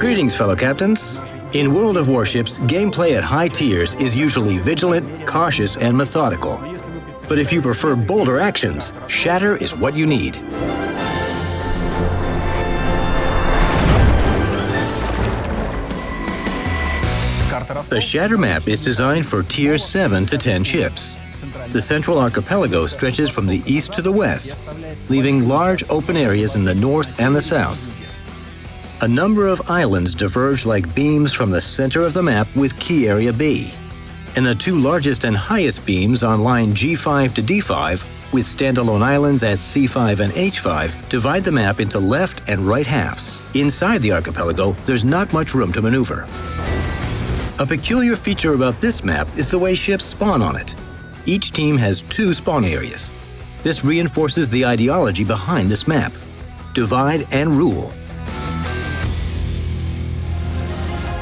Greetings, fellow captains. In World of Warships, gameplay at high tiers is usually vigilant, cautious, and methodical. But if you prefer bolder actions, Shatter is what you need. The Shatter map is designed for Tier 7 to 10 ships. The central archipelago stretches from the east to the west, leaving large open areas in the north and the south. A number of islands diverge like beams from the center of the map with Key Area B. And the two largest and highest beams on line G5 to D5, with standalone islands at C5 and H5, divide the map into left and right halves. Inside the archipelago, there's not much room to maneuver. A peculiar feature about this map is the way ships spawn on it. Each team has two spawn areas. This reinforces the ideology behind this map: divide and rule.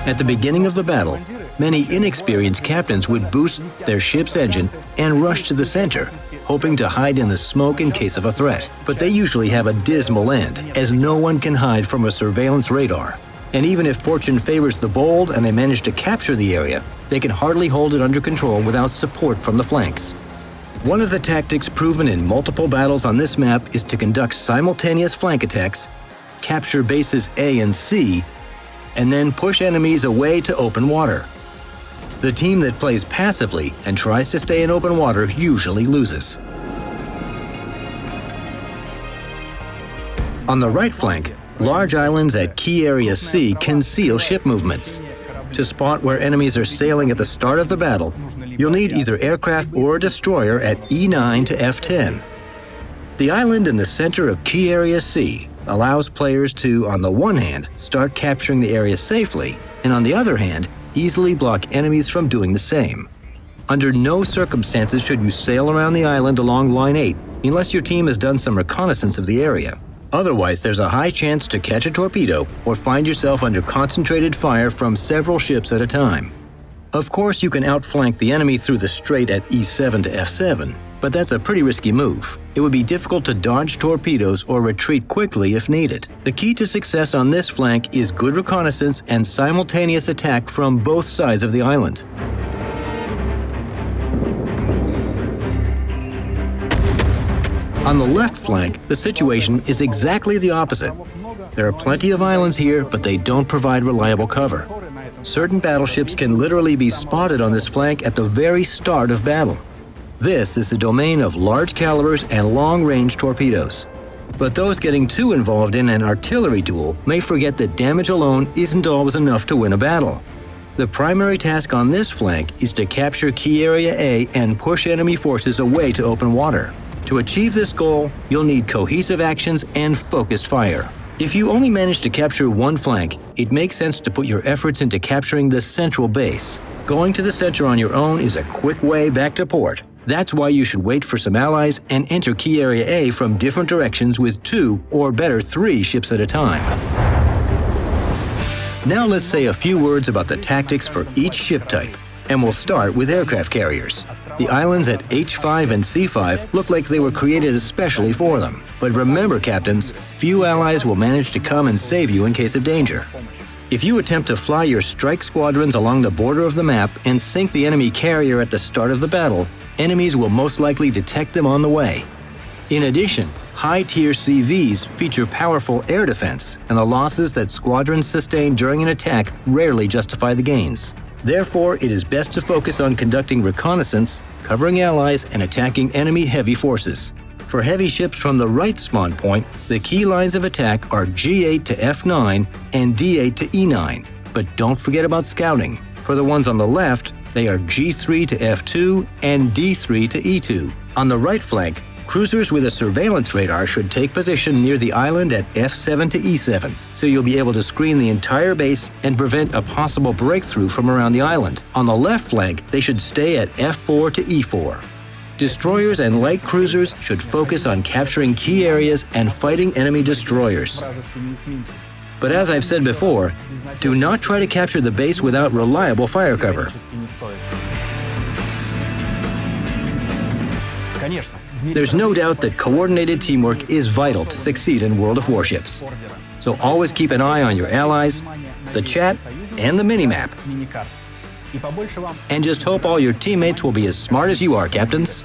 At the beginning of the battle, many inexperienced captains would boost their ship's engine and rush to the center, hoping to hide in the smoke in case of a threat. But they usually have a dismal end, as no one can hide from a surveillance radar. And even if fortune favors the bold and they manage to capture the area, they can hardly hold it under control without support from the flanks. One of the tactics proven in multiple battles on this map is to conduct simultaneous flank attacks, capture bases A and C, and then push enemies away to open water. The team that plays passively and tries to stay in open water usually loses. On the right flank, large islands at Key Area C conceal ship movements. To spot where enemies are sailing at the start of the battle, you'll need either aircraft or a destroyer at E9 to F10. The island in the center of Key Area C allows players to, on the one hand, start capturing the area safely, and on the other hand, easily block enemies from doing the same. Under no circumstances should you sail around the island along Line 8 unless your team has done some reconnaissance of the area. Otherwise, there's a high chance to catch a torpedo or find yourself under concentrated fire from several ships at a time. Of course, you can outflank the enemy through the strait at E7 to F7, but that's a pretty risky move. It would be difficult to dodge torpedoes or retreat quickly if needed. The key to success on this flank is good reconnaissance and simultaneous attack from both sides of the island. On the left flank, the situation is exactly the opposite. There are plenty of islands here, but they don't provide reliable cover. Certain battleships can literally be spotted on this flank at the very start of battle. This is the domain of large calibers and long-range torpedoes. But those getting too involved in an artillery duel may forget that damage alone isn't always enough to win a battle. The primary task on this flank is to capture Key Area A and push enemy forces away to open water. To achieve this goal, you'll need cohesive actions and focused fire. If you only manage to capture one flank, it makes sense to put your efforts into capturing the central base. Going to the center on your own is a quick way back to port. That's why you should wait for some allies and enter Key Area A from different directions with 2 or better 3 ships at a time. Now let's say a few words about the tactics for each ship type, and we'll start with aircraft carriers. The islands at H5 and C5 look like they were created especially for them. But remember, captains, few allies will manage to come and save you in case of danger. If you attempt to fly your strike squadrons along the border of the map and sink the enemy carrier at the start of the battle, enemies will most likely detect them on the way. In addition, high-tier CVs feature powerful air defense, and the losses that squadrons sustain during an attack rarely justify the gains. Therefore, it is best to focus on conducting reconnaissance, covering allies, and attacking enemy heavy forces. For heavy ships from the right spawn point, the key lines of attack are G8 to F9 and D8 to E9. But don't forget about scouting. For the ones on the left, they are G3 to F2 and D3 to E2. On the right flank, cruisers with a surveillance radar should take position near the island at F7 to E7, so you'll be able to screen the entire base and prevent a possible breakthrough from around the island. On the left flank, they should stay at F4 to E4. Destroyers and light cruisers should focus on capturing key areas and fighting enemy destroyers. But as I've said before, do not try to capture the base without reliable fire cover. There's no doubt that coordinated teamwork is vital to succeed in World of Warships. So always keep an eye on your allies, the chat, and the minimap. And just hope all your teammates will be as smart as you are, Captains.